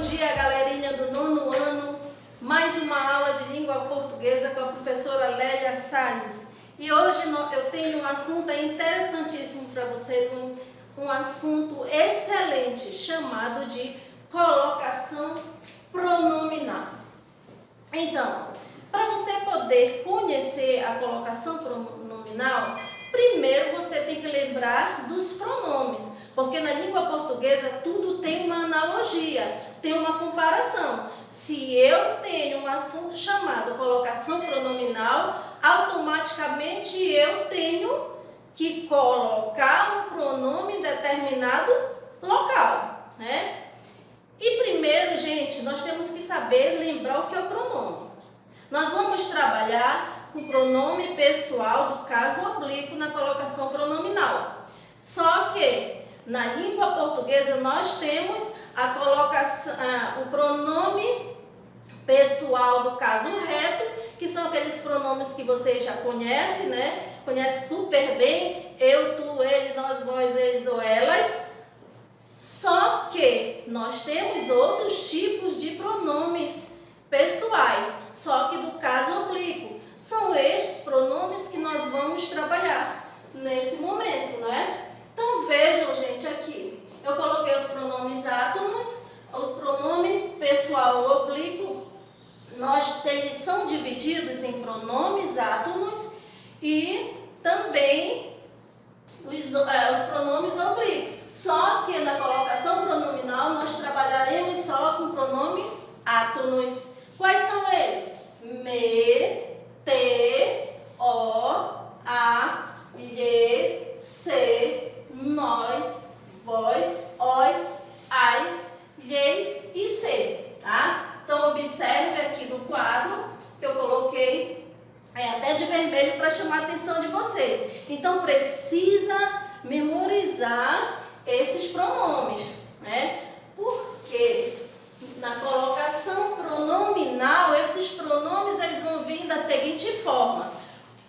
dia, galerinha do 9º ano. Mais uma aula de língua portuguesa com a professora Lélia Salles. E hoje eu tenho um assunto interessantíssimo para vocês, um assunto excelente, chamado de colocação pronominal. Então, para você poder conhecer a colocação pronominal, primeiro você tem que lembrar dos pronomes, porque na língua portuguesa tudo tem uma analogia, tem uma comparação. Se eu tenho um assunto chamado colocação pronominal, automaticamente eu tenho que colocar um pronome em determinado local, né? E primeiro, gente, nós temos que saber lembrar o que é o pronome. Nós vamos trabalhar com o pronome pessoal do caso oblíquo na colocação pronominal. Só que na língua portuguesa nós temos a colocação, o pronome pessoal do caso reto, que são aqueles pronomes que vocês já conhecem, né? Conhece super bem, eu, tu, ele, nós, vós, eles ou elas. Só que nós temos outros tipos de pronomes pessoais, só que do caso oblíquo. São estes pronomes que nós vamos trabalhar nesse momento, não é? Então vejam, gente, aqui. Eu coloquei os pronomes átonos, os pronomes pessoal oblíquo. Eles são divididos em pronomes átonos e também os pronomes oblíquos. Só que na colocação pronominal nós trabalharemos só com pronomes átonos. Quais são eles? Me, te, o, a, lhe, se, nós, vós, os, as, lhes e se, tá? Então observe aqui no quadro que eu coloquei até de vermelho para chamar a atenção de vocês. Então precisa memorizar esses pronomes, né? Porque na colocação pronominal, esses pronomes eles vão vir da seguinte forma.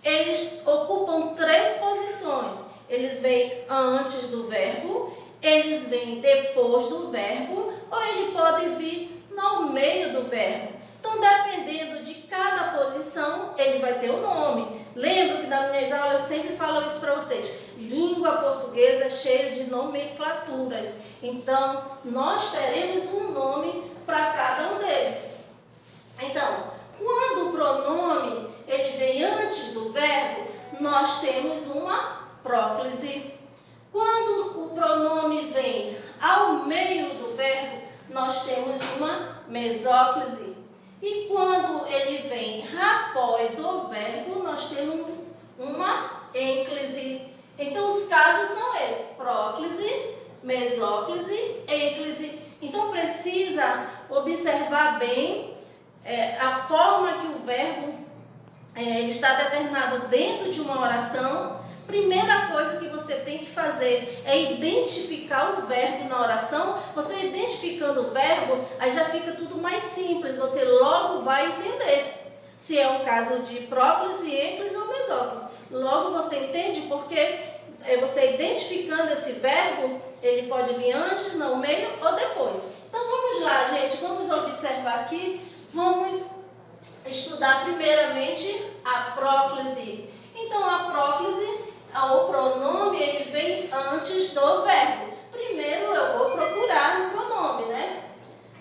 Eles ocupam 3 posições. Eles vêm antes do verbo, eles vêm depois do verbo, ou ele pode vir no meio do verbo. Então, dependendo de cada posição, ele vai ter o nome. Lembro que nas minhas aulas eu sempre falo isso para vocês. Língua portuguesa é cheia de nomenclaturas. Então, nós teremos um nome para cada um deles. Então, quando o pronome ele vem antes do verbo, nós temos uma próclise. Quando o pronome vem ao meio do verbo, nós temos uma mesóclise. E quando ele vem após o verbo, nós temos uma ênclise. Então, os casos são esses: próclise, mesóclise, ênclise. Então, precisa observar bem a forma que o verbo está determinado dentro de uma oração. Primeira coisa que você tem que fazer é identificar o verbo na oração. Você identificando o verbo, aí já fica tudo mais simples. Você logo vai entender se é um caso de próclise, ênclise ou mesóclise. Logo você entende porque você identificando esse verbo, ele pode vir antes, no meio ou depois. Então vamos lá, gente. Vamos observar aqui. Vamos estudar primeiramente a próclise. Então a próclise, o pronome ele vem antes do verbo. Primeiro eu vou procurar o pronome, né?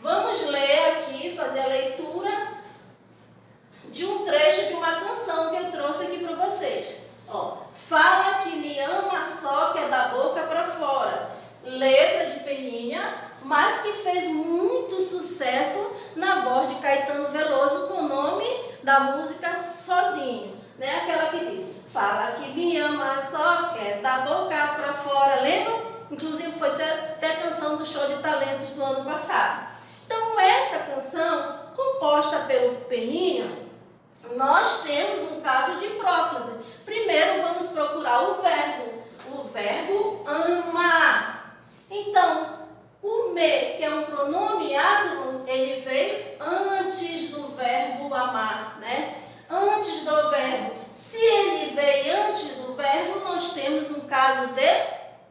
Vamos ler aqui, fazer a leitura de um trecho de uma canção que eu trouxe aqui para vocês. Ó, fala que me ama só que é da boca para fora. Letra de Peninha, mas que fez muito sucesso na voz de Caetano Veloso com o nome da música Sozinho, né? Aquela que diz: fala que me ama só, quer da boca pra fora. Lembra? Inclusive foi até a canção do Show de Talentos do ano passado. Então essa canção, composta pelo Peninha, nós temos um caso de próclise. Primeiro vamos procurar o verbo ama. Então, o me, que é um pronome átono, ele veio antes do verbo amar, né? Antes do verbo. Se ele veio antes do verbo, nós temos um caso de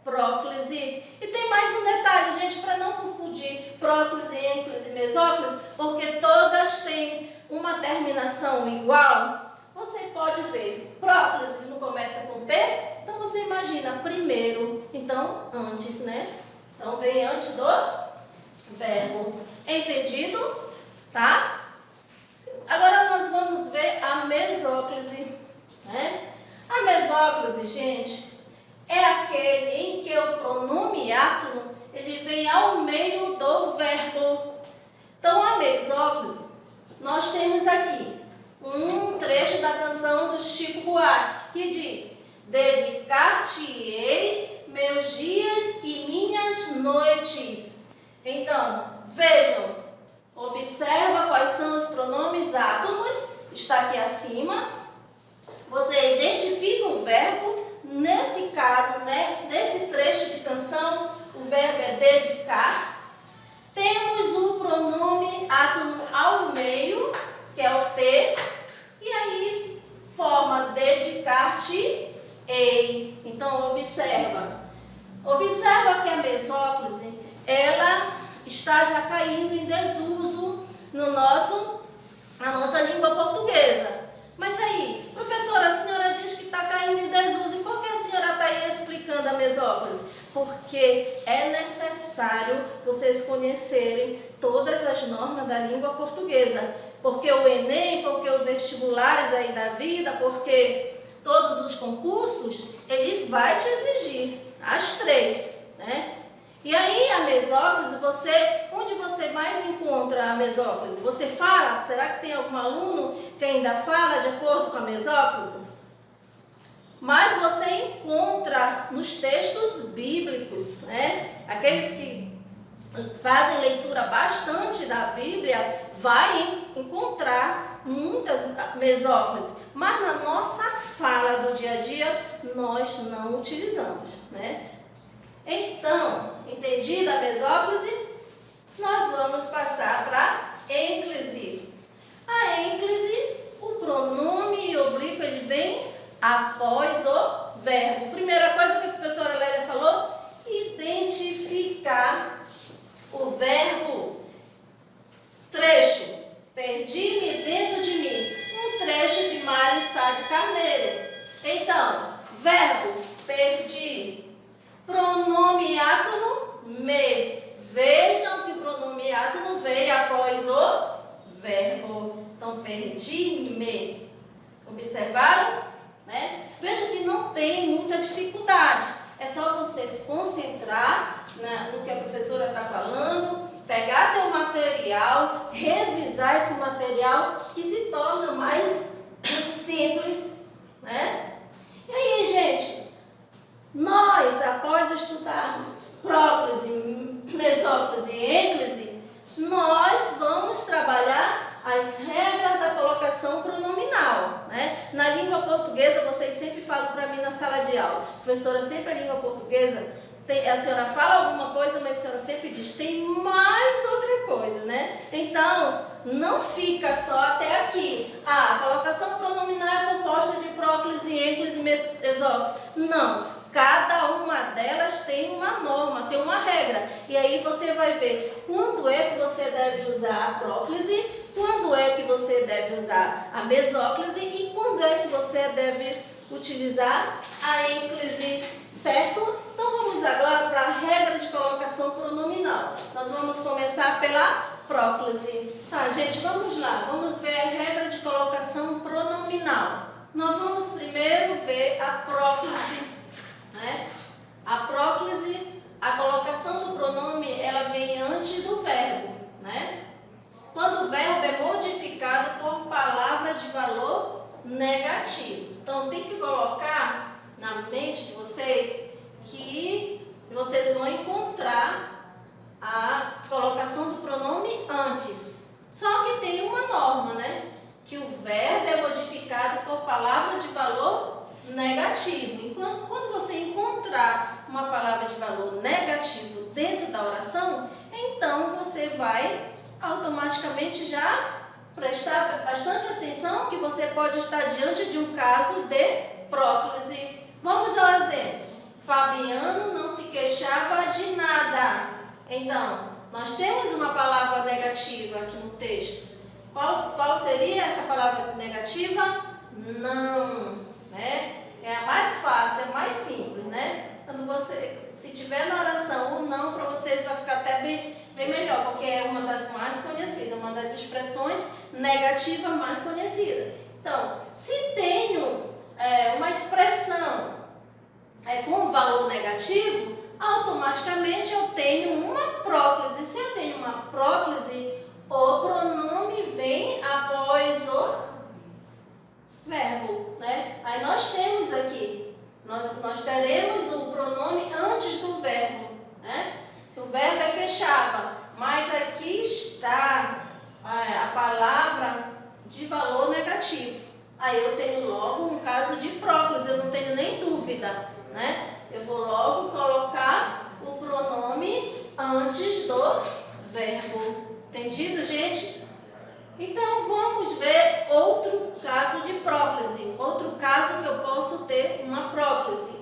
próclise. E tem mais um detalhe, gente, para não confundir próclise, ênclise e mesóclise, porque todas têm uma terminação igual. Você pode ver, próclise não começa com P, então você imagina primeiro, então antes, né? Então vem antes do verbo. Entendido? Tá? Agora nós vamos ver a mesóclise, né? A mesóclise, gente, é aquele em que o pronome átono, ele vem ao meio do verbo. Então, a mesóclise, nós temos aqui um trecho da canção do Chico Buarque, que diz: dedicar-te-ei meus dias e minhas noites. Então, vejam, observa quais são os pronomes átonos, está aqui acima. Você identifica o verbo, nesse caso, né, nesse trecho de canção, o verbo é dedicar. Temos o pronome átono ao meio, que é o T, e aí forma dedicar-te-ei. Então, observa que a mesóclise, ela está já caindo em desuso na nossa língua portuguesa. Mas aí, professora, a senhora diz que está caindo em desuso, e por que a senhora está aí explicando a mesóclise? Porque é necessário vocês conhecerem todas as normas da língua portuguesa. Porque o Enem, porque os vestibulares aí da vida, porque todos os concursos, ele vai te exigir as três, né? E aí a mesóclise, onde você mais encontra a mesóclise? Você fala? Será que tem algum aluno que ainda fala de acordo com a mesóclise? Mas você encontra nos textos bíblicos, né? Aqueles que fazem leitura bastante da Bíblia, vai encontrar muitas mesóclises. Mas na nossa fala do dia a dia, nós não utilizamos, né? Então, entendida a mesóclise, nós vamos passar para a ênclise. A ênclise, o pronome oblíquo, ele vem após o verbo. Primeira coisa que a professora Lélia falou, identificar o verbo. Trecho, perdi-me dentro de mim. Um trecho de Mário Sá de Carneiro. Então, verbo, perdi. Pronome átono, me. Vejam que o pronome átono veio após o verbo. Então, perdi-me. Observaram? Né? Vejam que não tem muita dificuldade. É só você se concentrar no que a professora está falando, pegar teu material, revisar esse material, que se torna mais simples, né? E aí, gente, nós, após estudarmos próclise, mesóclise e ênclise, nós vamos trabalhar as regras da colocação pronominal, né? Na língua portuguesa, vocês sempre falam para mim na sala de aula, professora, sempre a língua portuguesa, a senhora fala alguma coisa, mas a senhora sempre diz, tem mais outra coisa, né? Então, não fica só até aqui. A colocação pronominal é composta de próclise, ênclise e mesóclise. Não. Cada uma delas tem uma norma, tem uma regra. E aí você vai ver quando é que você deve usar a próclise, quando é que você deve usar a mesóclise e quando é que você deve utilizar a ênclise, certo? Então vamos agora para a regra de colocação pronominal. Nós vamos começar pela próclise. Tá, gente, vamos lá. Vamos ver a regra de colocação pronominal. Nós vamos primeiro ver a próclise. Né? A próclise, a colocação do pronome, ela vem antes do verbo, né? Quando o verbo é modificado por palavra de valor negativo. Então, tem que colocar na mente de vocês que vocês vão encontrar a colocação do pronome antes. Só que tem uma norma, né? Que o verbo é modificado por palavra de valor negativo. Enquanto quando você encontrar uma palavra de valor negativo dentro da oração, então você vai automaticamente já prestar bastante atenção que você pode estar diante de um caso de próclise. Vamos ao exemplo. Fabiano não se queixava de nada. Então, nós temos uma palavra negativa aqui no texto. Qual seria essa palavra negativa? Não, né? É a mais fácil, é a mais simples, né? Quando você, se tiver na oração o não, para vocês vai ficar até bem melhor, porque é uma das mais conhecidas, uma das expressões negativas mais conhecidas. Então, se tenho uma expressão com valor negativo, automaticamente eu tenho uma próclise. Se eu tenho uma próclise, o pronome vem após o verbo, né? Aí nós temos aqui, nós teremos o pronome antes do verbo, né? Se o verbo é queixava, mas aqui está a palavra de valor negativo. Aí eu tenho logo um caso de próclise, eu não tenho nem dúvida, né? Eu vou logo colocar o pronome antes do verbo. Entendido, gente? Então, vamos ver outro caso de próclise. Outro caso que eu posso ter uma próclise.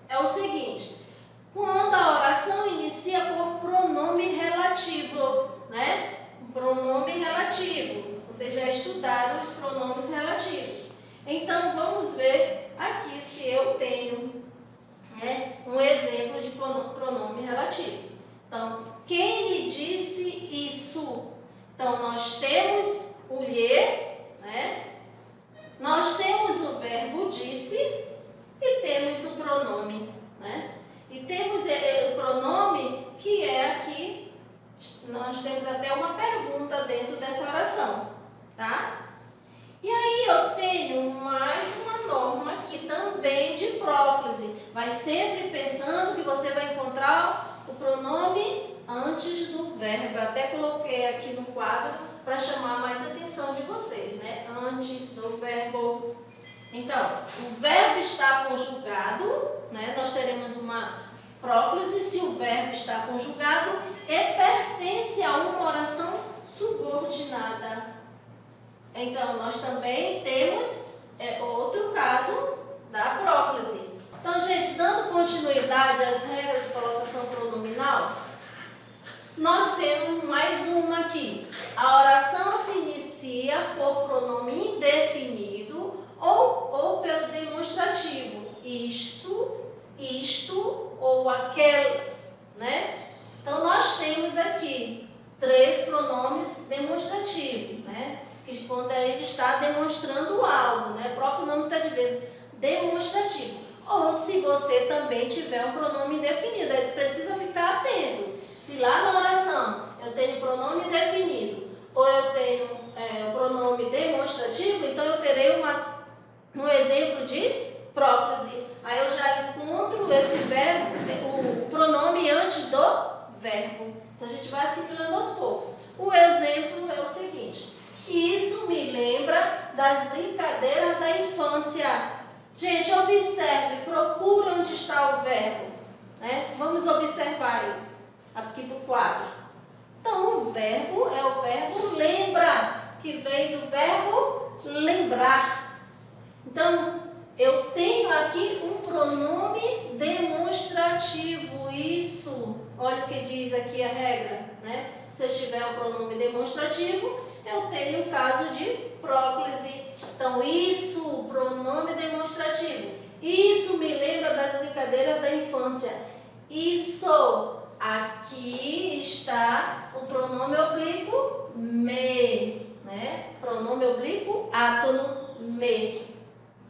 É o seguinte: quando a oração inicia por pronome relativo, né? Pronome relativo. Vocês já estudaram os pronomes relativos. Então, vamos ver aqui se eu tenho um exemplo de pronome relativo. Então, quem lhe disse isso? Então, nós temos o lhe, né? Nós temos o verbo disse e temos o pronome, né? E temos o pronome que é aqui, nós temos até uma pergunta dentro dessa oração, tá? E aí eu tenho mais uma norma aqui também de próclise. Vai sempre pensando que você vai encontrar o pronome antes do verbo. Eu até coloquei aqui no quadro para chamar mais a atenção de vocês, né? Antes do verbo. Então, o verbo está conjugado, né? Nós teremos uma próclise se o verbo está conjugado e pertence a uma oração subordinada. Então, nós também temos outro caso da próclise. Então, gente, dando continuidade às regras de colocação pronominal, nós temos mais uma aqui. A oração se inicia por pronome indefinido ou pelo demonstrativo. Isto ou aquele, né? Então, nós temos aqui 3 pronomes demonstrativos, né? Que quando ele está demonstrando algo, né? O próprio nome está dizendo demonstrativo. Ou se você também tiver um pronome indefinido, ele precisa ficar atento. Se lá na oração eu tenho pronome definido ou eu tenho um pronome demonstrativo, então eu terei um exemplo de próclise. Aí eu já encontro esse verbo, o pronome antes do verbo. Então a gente vai assimilando aos poucos. O exemplo é o seguinte: isso me lembra das brincadeiras da infância. Gente, observe, procure onde está o verbo, né? Vamos observar aí, aqui do quadro. Então, o verbo é o verbo lembra, que vem do verbo lembrar. Então, eu tenho aqui um pronome demonstrativo. Isso, olha o que diz aqui a regra, né? Se eu tiver um pronome demonstrativo, eu tenho o caso de próclise. Então, isso, pronome demonstrativo. Isso me lembra das brincadeiras da infância. Isso, aqui está o pronome oblíquo me, né? Pronome oblíquo átono me.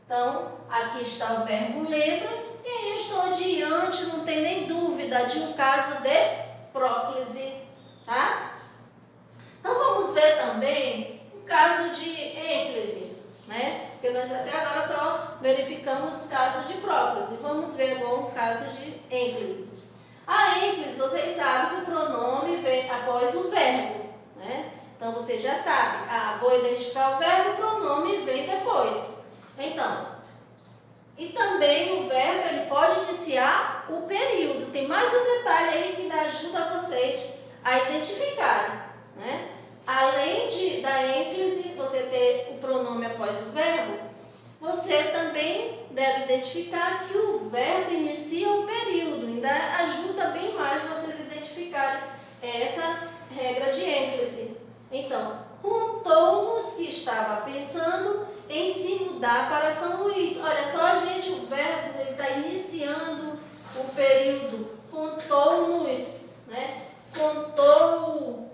Então, aqui está o verbo lembra e aí eu estou diante, não tem nem dúvida, de um caso de próclise, tá? Então, vamos ver também o caso de ênclise, né? Porque nós até agora só verificamos caso de próclise. Vamos ver agora o caso de ênclise. A ênclise, vocês sabem que o pronome vem após o verbo, né? Então, vocês já sabem. Vou identificar o verbo, o pronome vem depois. Então, e também o verbo, ele pode iniciar o período. Tem mais um detalhe aí que ajuda vocês a identificarem, né? Além da ênclise, você ter o pronome após o verbo, você também deve identificar que o verbo inicia o período. essa regra de ênclise. Então, contou-nos que estava pensando em se mudar para São Luís. Olha só, gente, o verbo está iniciando o período. Contou-nos, né? Contou,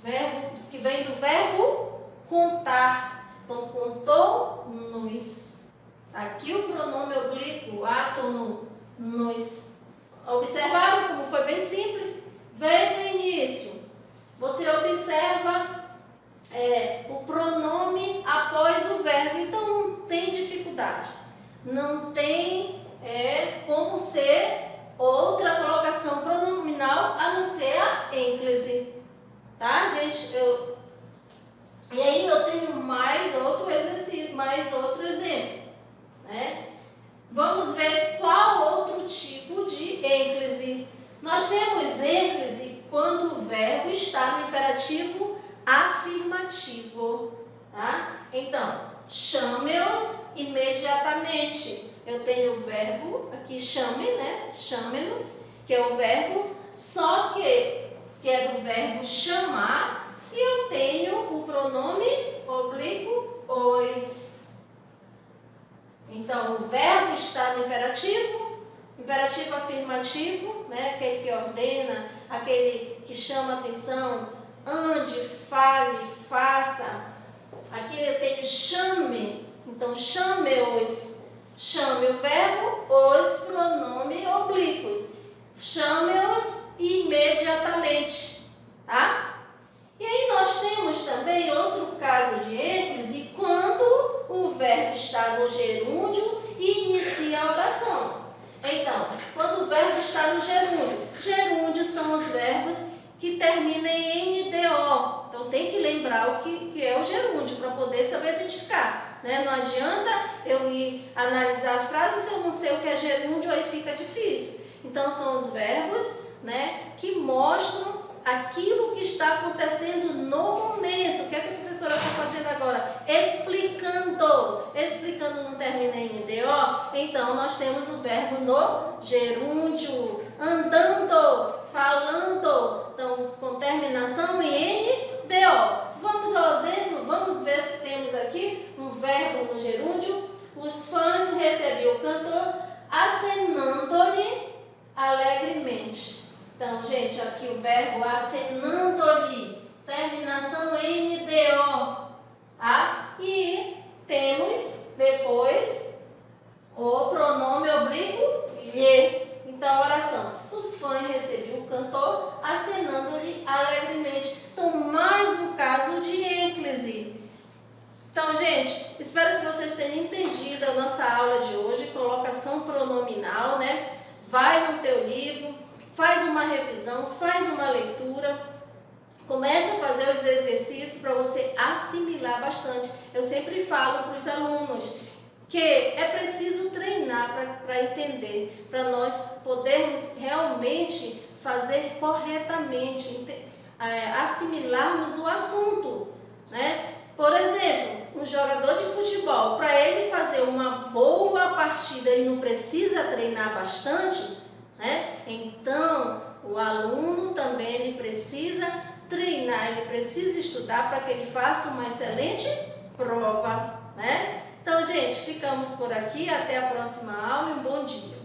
verbo que vem do verbo contar. Então, contou-nos. Aqui o pronome oblíquo, átono, nos. Observaram como foi bem simples? Veio no início. Você observa o pronome após o verbo, então não tem dificuldade. Não tem como ser outra colocação pronominal a não ser a ênclise. Tá, gente? E aí eu tenho mais outro exercício, mais outro exemplo. Né? Vamos ver qual outro tipo de ênclise. Nós temos ênclise quando o verbo está no imperativo afirmativo. Tá? Então, chame-os imediatamente. Eu tenho o verbo aqui, chame, né? Chame-nos, que é o verbo, só que é do verbo chamar, e eu tenho o pronome oblíquo os. Então, o verbo está no imperativo afirmativo, né? Aquele que ordena, aquele que chama atenção, ande, fale, faça. Aqui eu tenho chame, então chame-os. Chame o verbo, os pronomes oblíquos. Chame-os imediatamente, tá? E aí nós temos também outro caso de ênclise quando o verbo está no gerúndio e inicia a oração. Então, quando o verbo está no gerúndio, gerúndios são os verbos que terminam em NDO. Então tem que lembrar o que é o gerúndio para poder saber identificar. Né? Não adianta eu ir analisar a frase se eu não sei o que é gerúndio, aí fica difícil. Então são os verbos, né, que mostram aquilo que está acontecendo no momento. O que é que a professora está fazendo agora? Explicando. Explicando não termina em NDO, então nós temos o verbo no gerúndio. Andando, falando, então com terminação em NDO. Vamos ao exemplo, vamos ver se temos aqui um verbo no gerúndio. Os fãs recebiam o cantor acenando-lhe alegremente. Então, gente, aqui o verbo acenando-lhe, terminação em NDO. Tá? E temos depois o pronome oblíquo lhe. Então, a oração. Os fãs recebiam o cantor acenando-lhe alegremente. Então, mais um caso de ênclise. Então, gente, espero que vocês tenham entendido a nossa aula de hoje, colocação pronominal, né? Vai no teu livro, faz uma revisão, faz uma leitura, começa a fazer os exercícios para você assimilar bastante. Eu sempre falo para os alunos que é preciso treinar para entender, para nós podermos realmente fazer corretamente, assimilarmos o assunto, né? Por exemplo, um jogador de futebol, para ele fazer uma boa partida, ele não precisa treinar bastante, né? Então, o aluno também ele precisa treinar, ele precisa estudar para que ele faça uma excelente prova, né? Então, gente, ficamos por aqui. Até a próxima aula e um bom dia.